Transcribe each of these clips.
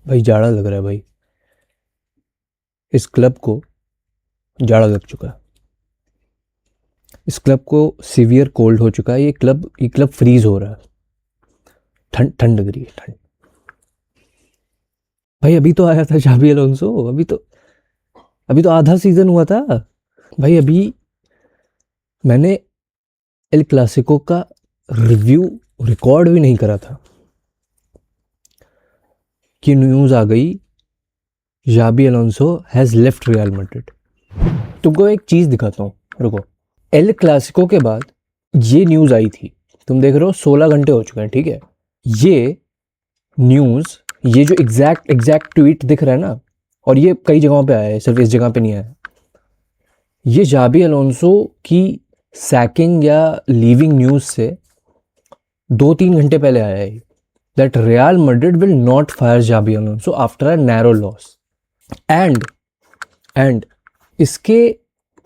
भाई जाड़ा लग रहा है भाई। इस क्लब को जाड़ा लग चुका है। इस क्लब को सीवियर कोल्ड हो चुका है। ये क्लब फ्रीज हो रहा है। ठंड ठंड लग रही है, ठंड। भाई अभी तो आया था शाबी अलोंसो। अभी तो आधा सीजन हुआ था। भाई अभी मैंने एल क्लासिको का रिव्यू रिकॉर्ड भी नहीं करा था कि न्यूज आ गई, Xabi Alonso has left Real Madrid. तुमको एक चीज दिखाता हूँ, रुको। एल क्लासिको के बाद ये न्यूज आई थी। तुम देख रहे हो 16 घंटे हो चुके हैं, ठीक है। ये न्यूज, ये जो एग्जैक्ट ट्वीट दिख रहा है ना, और ये कई जगहों पे आया है, सिर्फ इस जगह पे नहीं आया। ये जाबी अलोंसो की सैकिंग या लीविंग न्यूज से 2-3 घंटे पहले आया है that Real Madrid will not fire Xabi Alonso after a narrow loss. And इसके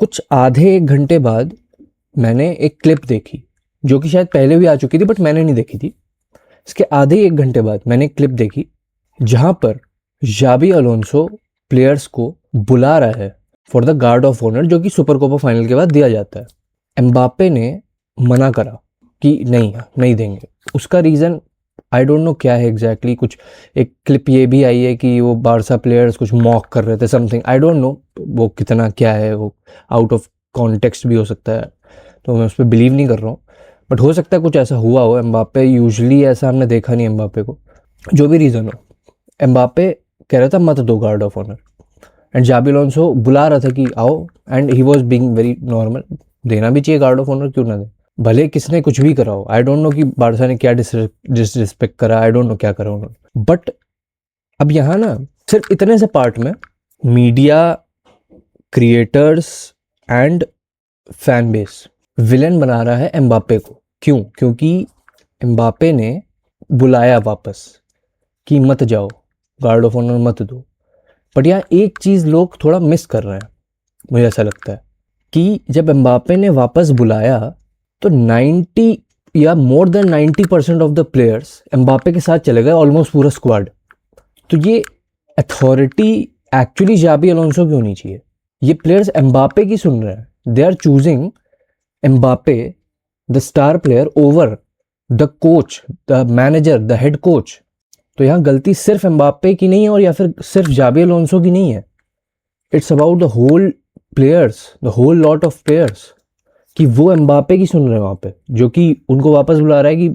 कुछ आधे एक घंटे बाद मैंने एक क्लिप देखी, जो कि शायद पहले भी आ चुकी थी बट मैंने नहीं देखी थी। इसके आधे एक घंटे बाद मैंने एक क्लिप देखी जहां पर जाबी अलोंसो प्लेयर्स को बुला रहा है for the guard of honour, जो कि सुपर कोपा फाइनल के बाद दिया जाता है। एम्बापे ने मना करा कि नहीं देंगे। उसका रीज़न आई डोंट नो क्या है एग्जैक्टली। कुछ एक क्लिप ये भी आई है कि वो बारसा प्लेयर्स कुछ मॉक कर रहे थे, समथिंग। आई डोंट नो वो कितना क्या है, वो आउट ऑफ कॉन्टेक्स्ट भी हो सकता है, तो मैं उस पर बिलीव नहीं कर रहा हूँ। बट हो सकता है कुछ ऐसा हुआ हो। एम्बापे यूजुअली ऐसा हमने देखा नहीं एम्बापे को। जो भी रीज़न हो, एम्बापे कह रहा था मत दो guard of honour, and Xabi Alonso बुला रहा था कि आओ, and he was being very normal. देना भी चाहिए गार्ड ऑफ ऑनर, क्यों ना दे, भले किसने कुछ भी करा हो। आई डोंट नो कि बारसा ने क्या डिसरिस्पेक्ट करा, आई डोंट नो क्या करा उन्होंने। बट अब यहाँ ना सिर्फ इतने से पार्ट में media, creators and fan base villain बना रहा है एम्बापे को। क्यों? क्योंकि एम्बापे ने बुलाया वापस कि मत जाओ, गार्ड ऑफ ऑनर मत दो। बट यहाँ एक चीज़ लोग थोड़ा मिस कर रहे हैं, मुझे ऐसा लगता है कि जब एम्बापे ने वापस बुलाया तो 90 या more than 90% of the players Mbappe के साथ चले गए, ऑलमोस्ट पूरा स्क्वाड। तो ये अथॉरिटी एक्चुअली जाबी अलोंसो की होनी चाहिए। ये प्लेयर्स एम्बापे की सुन रहे हैं। They are choosing Mbappe the star player over the coach, the manager, the head coach. तो यहाँ गलती सिर्फ एम्बापे की नहीं है, और या फिर सिर्फ जाबी अलोंसो की नहीं है। It's about the whole players, the whole lot of players, कि वो एम्बापे की सुन रहे हैं वहाँ पे, जो कि उनको वापस बुला रहा है कि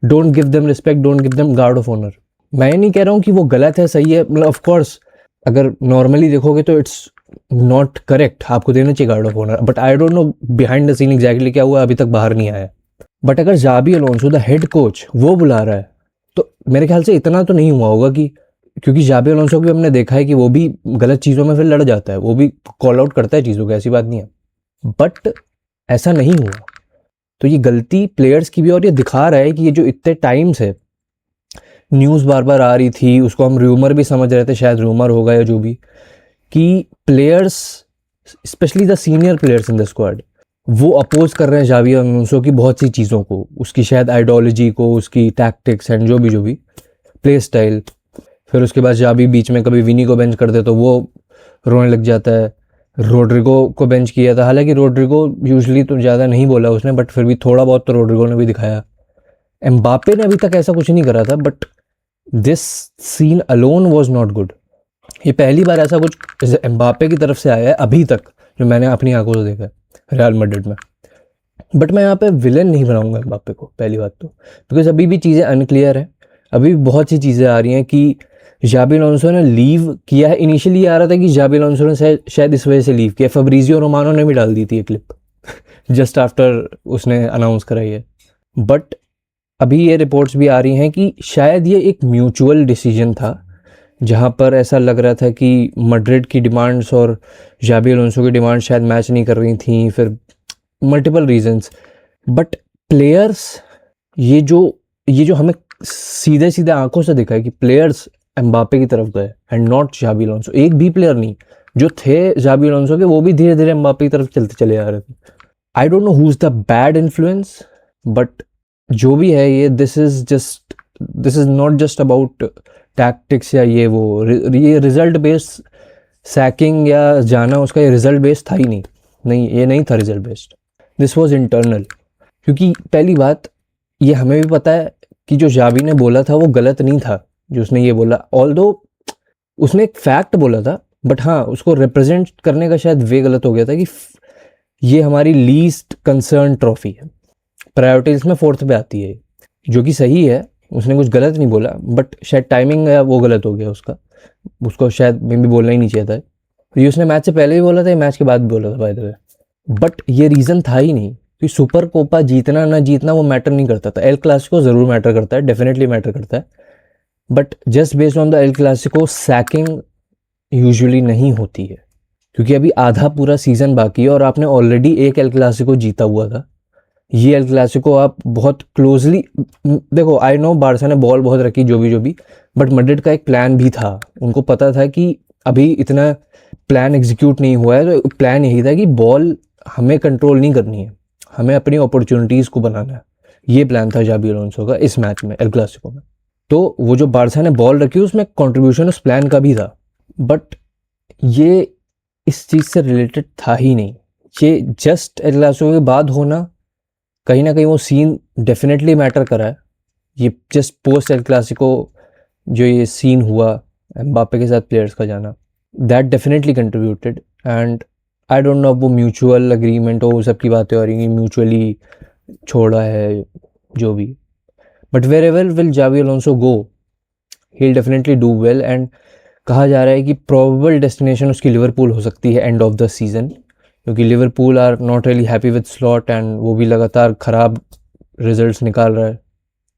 don't give them respect, don't give them guard of honour. मैं नहीं कह रहा हूँ कि वो गलत है, सही है। मतलब ऑफ कोर्स अगर नॉर्मली देखोगे तो इट्स नॉट करेक्ट, आपको देना चाहिए guard of honour. But I don't know behind the scene exactly क्या हुआ, अभी तक बाहर नहीं आया। बट अगर Xabi Alonso the head coach वो बुला रहा है, तो मेरे ख्याल से इतना तो नहीं हुआ होगा कि, क्योंकि जाबी अलोंसो को भी हमने देखा है कि वो भी गलत चीज़ों में फिर लड़ जाता है, वो भी कॉल आउट करता है चीज़ों को, ऐसी बात नहीं है। बट ऐसा नहीं हुआ। तो ये गलती प्लेयर्स की भी, और ये दिखा रहा है कि ये जो इतने टाइम से न्यूज़ बार बार आ रही थी, उसको हम र्यूमर भी समझ रहे थे, शायद र्यूमर होगा या जो भी, कि players specially the senior players in the squad वो अपोज कर रहे हैं जावी अलोंसो की बहुत सी चीज़ों को, उसकी शायद आइडियोलॉजी को, उसकी टैक्टिक्स एंड जो भी प्ले स्टाइल। फिर उसके बाद जावी बीच में कभी विनी को बेंच कर दे तो वो रोने लग जाता है। रोड्रिगो को बेंच किया था, हालांकि रोड्रिगो यूजुअली तो ज़्यादा नहीं बोला उसने, बट फिर भी थोड़ा बहुत तो रोड्रिगो ने भी दिखाया। एम्बापे ने अभी तक ऐसा कुछ नहीं करा था, but this scene alone was not good. ये पहली बार ऐसा कुछ एम्बापे की तरफ से आया है अभी तक, जो मैंने अपनी आंखों से देखा है रियल मैड्रिड में। बट मैं यहाँ पे विलेन नहीं बनाऊंगा एम्बापे को, पहली बात तो, बिकॉज अभी भी चीज़ें अनक्लियर है। अभी भी बहुत सी चीज़ें आ रही हैं कि जाबी अलोंसो ने लीव किया है। इनिशियली आ रहा था कि जाबी अलोंसो ने शायद इस वजह से लीव किया। फब्रिजियो रोमानो ने भी डाल दी थी ये क्लिप जस्ट आफ्टर उसने अनाउंस कराई है। बट अभी ये रिपोर्ट्स भी आ रही हैं कि शायद ये एक म्यूचुअल डिसीजन था, जहाँ पर ऐसा लग रहा था कि मैड्रिड की डिमांड्स और जाबी अलोंसो की डिमांड शायद मैच नहीं कर रही थी, फिर मल्टीपल रीजंस। बट प्लेयर्स, ये जो हमें सीधे सीधे आंखों से दिखा है कि प्लेयर्स एम्बापे की तरफ गए एंड नॉट जाबी अलोंसो। एक भी प्लेयर नहीं, जो थे जाबी अलोंसो के वो भी धीरे धीरे एम्बापे की तरफ चलते चले आ रहे थे। आई don't know who is the bad influence, but जो भी है ये, this is not just about tactics या ये रिजल्ट बेस्ड सैकिंग या जाना उसका ये रिजल्ट बेस्ड था ही नहीं, ये नहीं था result based, this was internal. क्योंकि पहली बात ये हमें भी पता है कि जो जावी ने बोला था वो गलत नहीं था, जो उसने ये बोला, ऑल्दो उसने एक फैक्ट बोला था, बट हाँ उसको रिप्रेजेंट करने का शायद वे गलत हो गया था कि ये हमारी लीस्ट कंसर्न ट्रॉफी है, प्रायोरिटीज में 4th पे आती है, जो कि सही है, उसने कुछ गलत नहीं बोला, बट शायद टाइमिंग वो गलत हो गया उसको शायद मे भी बोलना ही नहीं चाहिए था। ये उसने मैच से पहले भी बोला था, मैच के बाद भी बोला था बाय द वे, बट ये रीज़न था ही नहीं कि सुपर कोपा जीतना ना जीतना वो मैटर नहीं करता था। एल क्लासिको ज़रूर मैटर करता है, डेफिनेटली मैटर करता है, but just based on the El Clasico sacking usually नहीं होती है, क्योंकि अभी आधा पूरा सीजन बाकी है और आपने ऑलरेडी एक एल क्लासिको जीता हुआ था। ये एल क्लासिको आप बहुत क्लोजली देखो, आई नो बारसा ने बॉल बहुत रखी जो भी, बट मैड्रिड का एक प्लान भी था, उनको पता था कि अभी इतना प्लान एग्जीक्यूट नहीं हुआ है, तो प्लान यही था कि बॉल हमें कंट्रोल नहीं करनी है, हमें अपनी अपॉर्चुनिटीज़ को बनाना है। ये प्लान था जाबी अलोंसो का इस मैच में, एल क्लासिको में। तो वो जो बारसा ने बॉल रखी उसमें कंट्रीब्यूशन उस प्लान का भी था, बट ये इस चीज़ से रिलेटेड था ही नहीं। ये जस्ट एल क्लासिको के बाद होना, कहीं ना कहीं वो सीन डेफिनेटली मैटर करा है। ये जस्ट पोस्ट एल क्लासिको जो ये सीन हुआ एम्बापे के साथ प्लेयर्स का जाना, that definitely contributed, and I don't no अब वो म्यूचुअल अग्रीमेंट हो, सब की बातें हो रही हैं, म्यूचुअली छोड़ा है जो भी, बट वेर एवर विल जावी Alonso go, he will definitely do well, and कहा जा रहा है कि प्रोबेबल डेस्टिनेशन उसकी लिवरपूल हो सकती है एंड ऑफ द सीज़न, क्योंकि Liverpool are not really happy with Slot and वो भी लगातार ख़राब रिजल्ट्स निकाल रहा है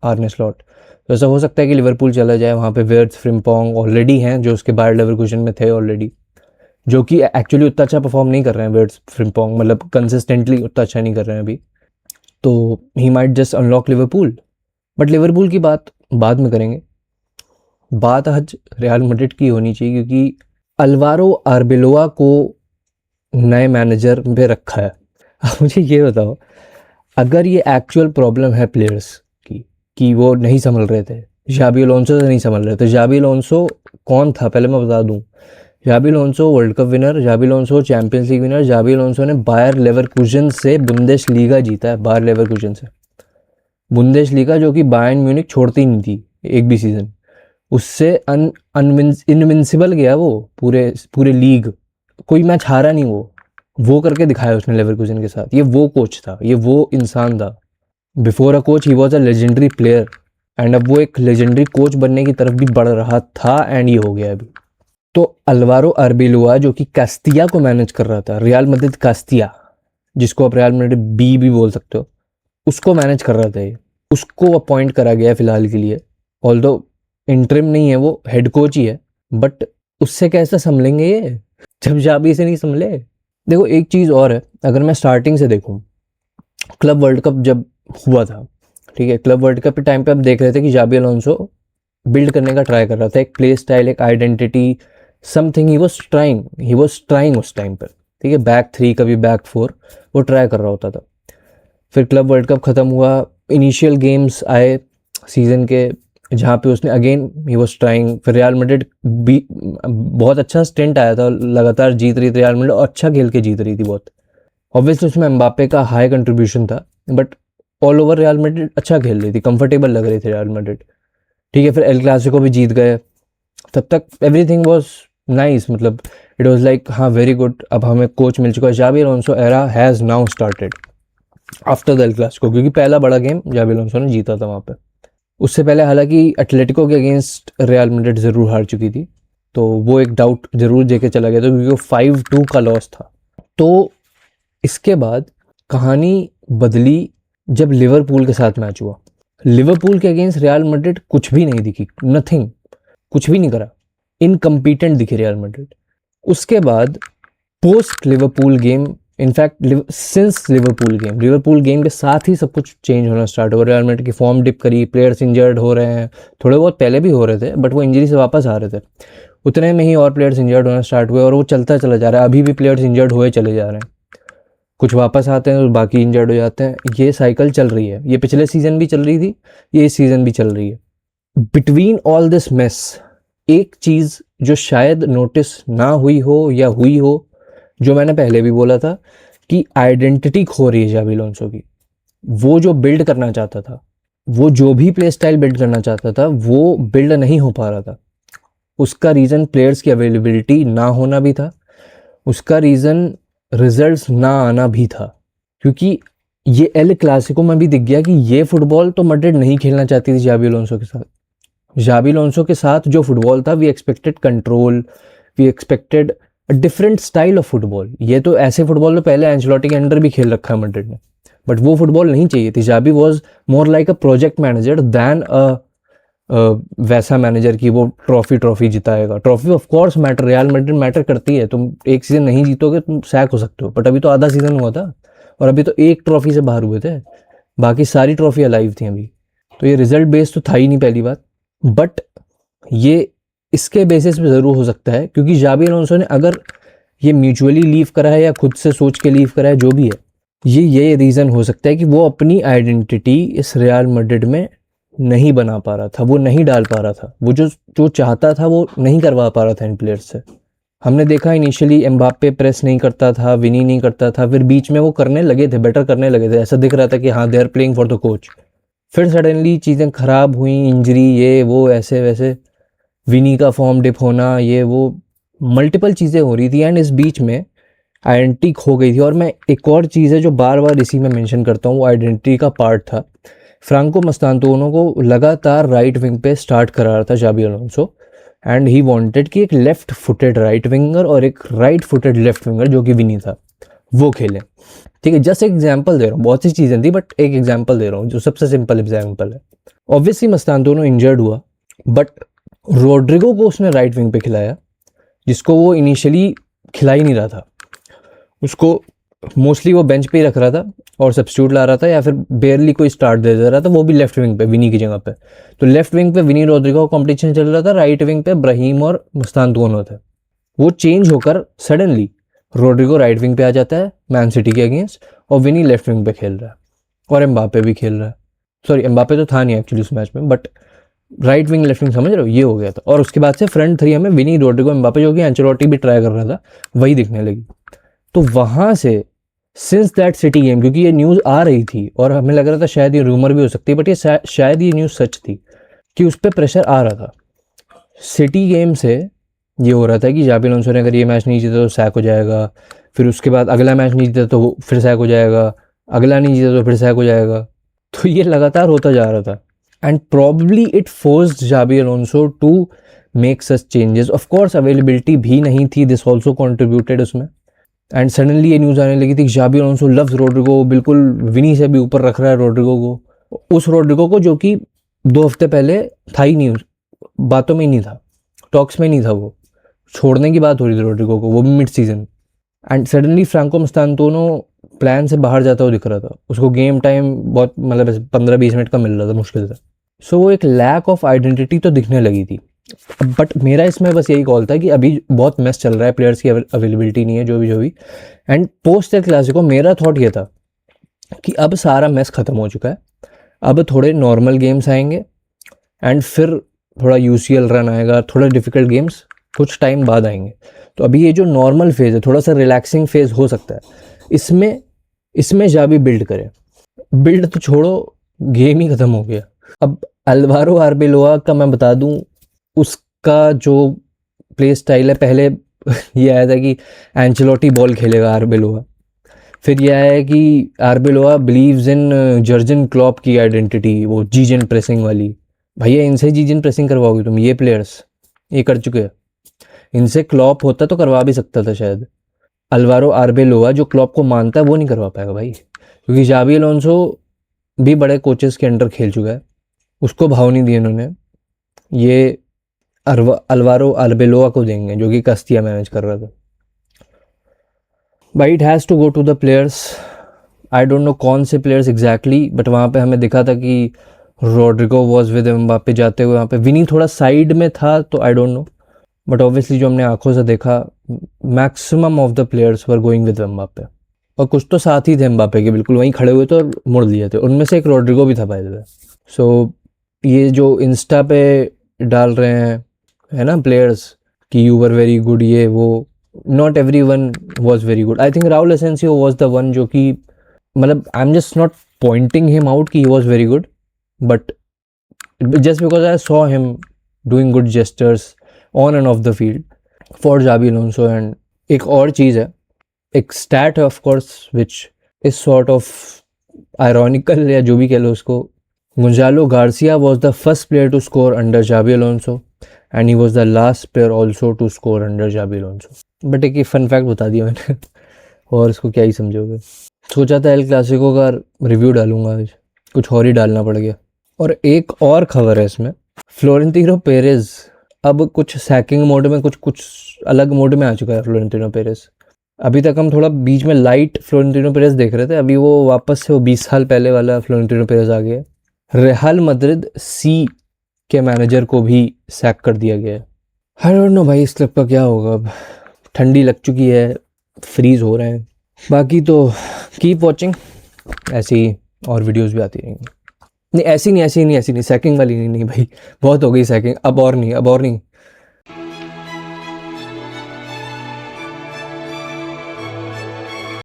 आर्ने स्लॉट। तो ऐसा हो सकता है कि लिवरपूल चला जाए, वहाँ पे वर्ट्स फ्रिम्पोंग ऑलरेडी हैं जो उसके बायर लेवरकुशन में थे ऑलरेडी, जो कि एक्चुअली उतना अच्छा परफॉर्म नहीं कर रहे हैं वर्ट्स फ्रिम्पोंग, मतलब कंसिस्टेंटली उतना अच्छा नहीं कर रहे हैं अभी, तो he might just unlock Liverpool. But Liverpool की बात बाद में करेंगे, बात आज रियल मैड्रिड की होनी चाहिए, क्योंकि अल्वारो आर्बेलोआ को नए मैनेजर पे रखा है। अब मुझे ये बताओ, अगर ये एक्चुअल प्रॉब्लम है प्लेयर्स की कि वो नहीं संभल रहे थे, जाबी अलोंसो से नहीं संभल रहे थे, जाबी अलोंसो कौन था पहले मैं बता दूं, Xabi Alonso World Cup winner, Xabi Alonso Champions League winner, Xabi Alonso ने बायर लेवरकुसेन से बुंदेसलीगा जीता है, बायर लेवरकुसेन से बुंदेसलीगा, जो कि बायर्न म्यूनिख छोड़ती नहीं थी एक भी सीजन, उससे इनविंसिबल गया वो पूरे लीग, कोई मैच हारा नहीं वो करके दिखाया उसने लेवरकुसेन के साथ। ये वो कोच था, ये वो इंसान था। Before a coach he was a legendary player, and अब वो एक लेजेंडरी कोच बनने की तरफ भी बढ़ रहा था, एंड ये हो गया अभी। तो अल्वारो आर्बेलोआ जो कि कास्तिया को मैनेज कर रहा था, रियल मैड्रिड कास्तिया, जिसको आप रियल मैड्रिड बी भी बोल सकते हो, उसको मैनेज कर रहा था ये, उसको अपॉइंट करा गया फिलहाल के लिए, ऑल्दो इंटरिम नहीं है, वो हेड कोच ही है, बट उससे कैसे संभलेंगे ये जब जाबी से नहीं संभले। देखो एक चीज़ और है, अगर मैं स्टार्टिंग से देखूं, क्लब वर्ल्ड कप जब हुआ था, ठीक है, क्लब वर्ल्ड कप के टाइम पे आप देख रहे थे कि जाबी अलोंसो बिल्ड करने का ट्राई कर रहा था, एक प्ले स्टाइल, एक identity, something he was trying उस टाइम पर, ठीक है, बैक 3 कभी बैक 4 वो ट्राई कर रहा होता था। फिर क्लब वर्ल्ड कप ख़त्म हुआ, इनिशियल गेम्स आए सीज़न के जहाँ पे उसने अगेन ही वाज ट्राइंग, फिर रियल मैड्रिड भी बहुत अच्छा स्टेंट आया था, लगातार जीत रही थी रियल मैड्रिड, और अच्छा खेल के जीत रही थी बहुत, ऑब्वियसली उसमें एम्बापे का हाई कंट्रीब्यूशन था, but all over real Madrid अच्छा खेल रही थी, कंफर्टेबल लग रही थी रियल मैड्रिड, ठीक है। फिर एल क्लासिको भी जीत गए, तब तक एवरीथिंग वाज नाइस, मतलब इट वाज लाइक हाँ वेरी गुड, अब हमें कोच मिल चुका है, Xabi Alonso era has now started after the El Clasico, क्योंकि पहला बड़ा गेम जाबी अलोंसो ने जीता था वहाँ पे। उससे पहले हालांकि एटलेटिको के अगेंस्ट रियल मैड्रिड ज़रूर हार चुकी थी, तो वो एक डाउट ज़रूर देके चला गया था, क्योंकि वो 5-2 का लॉस था। तो इसके बाद कहानी बदली जब लिवरपूल के साथ मैच हुआ, लिवरपूल के अगेंस्ट रियल मैड्रिड कुछ भी नहीं दिखी, नथिंग, कुछ भी नहीं करा, इनकम्पिटेंट दिखी रियल मैड्रिड। उसके बाद post Liverpool game, in fact since Liverpool game के साथ ही सब कुछ चेंज होना स्टार्ट हुआ, रियल मैड्रिड की फॉर्म डिप करी, प्लेयर्स इंजर्ड हो रहे हैं, थोड़े बहुत पहले भी हो रहे थे, बट वो इंजरी से वापस आ रहे थे, उतने में ही और प्लेयर्स इंजर्ड होना स्टार्ट हुए, और वो चलता चला जा रहा है, अभी भी प्लेयर्स इंजर्ड हुए चले जा रहे हैं, कुछ वापस आते हैं और बाकी इंजर्ड हो जाते हैं, ये साइकिल चल रही है, ये पिछले सीजन भी चल रही थी, ये इस सीजन भी चल रही है। बिटवीन ऑल दिस मेस एक चीज़ जो शायद नोटिस ना हुई हो या हुई हो, जो मैंने पहले भी बोला था कि आइडेंटिटी खो रही है जावी अलोंसो की। वो जो बिल्ड करना चाहता था, वो जो भी प्ले स्टाइल बिल्ड करना चाहता था, वो बिल्ड नहीं हो पा रहा था। उसका रीज़न प्लेयर्स की अवेलेबिलिटी ना होना भी था, उसका रीज़न रिजल्ट्स ना आना भी था। क्योंकि ये एल क्लासिको में भी दिख गया कि ये फुटबॉल तो मैड्रिड नहीं खेलना चाहती थी जावी अलोंसो के साथ। जावी अलोंसो के साथ जो फुटबॉल था, we expected control, we expected a different style of football. ये तो ऐसे फुटबॉल तो पहले एंcelotti के अंडर भी खेल रखा है मैड्रिड ने, बट वो फुटबॉल नहीं चाहिए थी। Xavi was more like a project manager than वैसा मैनेजर की वो ट्रॉफी जिताएगा। Trophy of course matter, Real Madrid matter करती है। तुम एक सीजन नहीं जीतोगे तुम सैक हो सकते हो, बट अभी तो आधा सीजन हुआ था और अभी तो एक ट्रॉफी से बाहर हुए थे, बाकी सारी ट्रॉफी अलाइव थी अभी। तो ये रिजल्ट बेस्ड तो था ही नहीं पहली बात, बट ये इसके बेसिस पे ज़रूर हो सकता है, क्योंकि जावी अलोंसो ने अगर ये म्यूचुअली लीव करा है या खुद से सोच के लीव करा है, जो भी है, ये रीज़न हो सकता है कि वो अपनी आइडेंटिटी इस रियल मैड्रिड में नहीं बना पा रहा था, वो नहीं डाल पा रहा था, वो जो चाहता था वो नहीं करवा पा रहा था इन प्लेयर्स से। हमने देखा इनिशियली एम्बाप्पे प्रेस नहीं करता था, विनी नहीं करता था, फिर बीच में वो करने लगे थे, बेटर करने लगे थे, ऐसा दिख रहा था कि हाँ they are playing for the coach. फिर सडनली चीज़ें ख़राब हुई, इंजरी ये वो ऐसे वैसे, विनी का फॉर्म डिप होना, ये वो मल्टीपल चीज़ें हो रही थी एंड इस बीच में आइडेंटिटी खो गई थी। और मैं एक और चीज़ है जो बार बार इसी में मेंशन करता हूँ, वो आइडेंटिटी का पार्ट था। फ्रांको मस्तांतोनो को लगातार राइट विंग पे स्टार्ट करा रहा था Xavi Alonso, and he wanted कि एक लेफ्ट फुटेड राइट विंगर और एक राइट फुटेड लेफ्ट विंगर जो कि विनी था वो खेले। ठीक है, जस्ट एक एग्जांपल दे रहा हूँ, बहुत सी चीज़ें थी बट एक एग्जांपल दे रहा हूँ जो सबसे सिंपल एग्जांपल है। ऑब्वियसली मस्तांतोनो इंजर्ड हुआ, बट रोड्रिगो को उसने राइट विंग पे खिलाया, जिसको वो इनिशियली खिला ही नहीं रहा था। उसको मोस्टली वो बेंच पे ही रख रहा था और सब्स्टिट्यूट ला रहा था या फिर बेयरली कोई स्टार्ट दे दे रहा था, वो भी लेफ्ट विंग पे विनी की जगह पे। तो लेफ्ट विंग पे विनी रोड्रिगो का कॉम्पिटिशन चल रहा था, राइट विंग पे ब्राहीम और मस्तांतोनो थे। वो चेंज होकर सडनली रोड्रिगो राइट विंग पे आ जाता है मैन सिटी के अगेंस्ट, और विनी लेफ्ट विंग पे खेल रहा है और एम्बापे भी खेल रहा है। सॉरी, एम्बापे तो था नहीं एक्चुअली उस मैच में, but right wing left wing समझ रहे हो, ये हो गया था। और उसके बाद से फ्रंट थ्री हमें विनी रोड्रिगो एम्बापे, जो कि एंचेलोटी भी ट्राई कर रहा था, वही दिखने लगी। तो वहाँ से सिंस दैट सिटी गेम, क्योंकि ये न्यूज़ आ रही थी और हमें लग रहा था शायद ये रूमर भी हो सकती है, बट ये शायद ये न्यूज़ सच थी कि उस पर प्रेशर आ रहा था। सिटी गेम से ये हो रहा था कि जावी अलोंसो ने अगर ये मैच नहीं जीता तो सैक हो जाएगा, फिर उसके बाद अगला मैच नहीं जीता तो वो फिर सैक हो जाएगा, अगला नहीं जीता तो फिर सैक हो जाएगा। तो ये लगातार होता जा रहा था and probably it forced Xavi Alonso to make such changes. Of course availability भी नहीं थी, दिस ऑल्सो कॉन्ट्रीब्यूटेड उसमें। एंड सडनली ये न्यूज़ आने लगी थी कि जावी अलोंसो लव्स रोड्रिगो, बिल्कुल विनी से भी ऊपर रख रहा है रोड्रिगो को, उस रोड्रिगो को जो कि 2 हफ्ते पहले था ही नहीं, बातों में ही नहीं था, टॉक्स में नहीं था, वो छोड़ने की बात हो रही थी रोड्रिगो को, वो भी mid season. And suddenly Franco Mastantuono plan से बाहर जाता हुआ दिख रहा था, उसको गेम टाइम बहुत मतलब 15-20 मिनट का मिल रहा था मुश्किल से। सो वो एक लैक ऑफ आइडेंटिटी तो दिखने लगी थी। बट मेरा इसमें बस यही कॉल था कि अभी बहुत मैच चल रहा है, प्लेयर्स की अवेलेबिलिटी नहीं है, जो भी। एंड पोस्ट एल क्लासिको मेरा थॉट ये था कि अब सारा मैच ख़त्म हो चुका है, अब थोड़े नॉर्मल गेम्स आएंगे एंड फिर थोड़ा यूसीएल रन आएगा, थोड़ा डिफिकल्ट गेम्स कुछ टाइम बाद आएंगे। तो अभी ये जो नॉर्मल फेज़ है, थोड़ा सा रिलैक्सिंग फेज़ हो सकता है, इसमें जावी बिल्ड करे। बिल्ड तो छोड़ो, गेम ही ख़त्म हो गया। अब अल्वारो आर्बेलोआ का मैं बता दूं, उसका जो प्ले स्टाइल है, पहले ये आया था कि एंचेलोटी बॉल खेलेगा आर्बेलोआ, फिर ये आया है कि आर्बेलोआ बिलीव्स इन जर्जन क्लॉप की आइडेंटिटी, वो जीजन प्रेसिंग वाली। भैया इनसे जीजन प्रेसिंग करवाओगे तुम? ये प्लेयर्स ये कर चुके हैं, इनसे क्लॉप होता तो करवा भी सकता था शायद। अल्वारो आर्बेलोआ जो क्लॉप को मानता है वो नहीं करवा पाएगा भाई, क्योंकि जावी अलोंसो भी बड़े कोचेस के अंडर खेल चुका है, उसको भाव नहीं दिए उन्होंने। ये अल्वारो आर्बेलोआ को देंगे जो कि कस्तिया मैनेज कर रहा था। भाई it has to go to the players, I don't know कौन से प्लेयर्स एग्जैक्टली, बट वहाँ पे हमें दिखा था कि रोड्रिगो वॉज विद एम्बापे जाते हुए, वहाँ पे विनी थोड़ा साइड में था, तो आई डोंट नो, बट ऑब्वियसली जो हमने आंखों से देखा maximum of the players were going with Mbappe, और कुछ तो साथ ही थे एम्बापे के, बिल्कुल वहीं खड़े हुए थे और मुड़ लिए थे, उनमें से एक रोड्रिगो भी था बाय द वे। सो ये जो इंस्टा पे डाल रहे हैं है ना प्लेयर्स कि यू वर वेरी गुड, ये वो, not every one was very good. I think Raul Asencio was the one जो कि, मतलब I am just not pointing him out कि he was very good, but just because I saw him doing good gestures on and off the field for Xabi Alonso. And एक और चीज़ है, एक stat है of course which is sort of ironical या जो भी कह लो उसको. Gonzalo Garcia was the first player to score under Xabi Alonso and he was the last player also to score under Xabi Alonso. But एक fun fact बता दिया मैंने और इसको क्या ही समझोगे. सोचा था एल क्लासिको का रिव्यू डालूंगा आज, कुछ और ही डालना पड़ गया. और एक और खबर है इसमें, फ्लोरेंटिनो पेरेज अब कुछ सैकिंग मोड में, कुछ अलग मोड में आ चुका है फ्लोरेंटिनो पेरेज. अभी तक हम थोड़ा बीच में लाइट फ्लोरेंटिनो पेरेज देख रहे थे, अभी वो वापस से वो 20 साल पहले वाला फ्लोरेंटिनो पेरेज आ गया. रेहाल मद्रिद सी के मैनेजर को भी सैक कर दिया गया है. आई डोंट नो भाई इस क्लब का क्या होगा. अब ठंडी लग चुकी है, फ्रीज हो रहे हैं. बाकी तो कीप वॉचिंग, ऐसी और वीडियोस भी आती रहेंगी. नहीं ऐसी नहीं सैकिंग वाली नहीं भाई, बहुत हो गई सैकिंग, अब और नहीं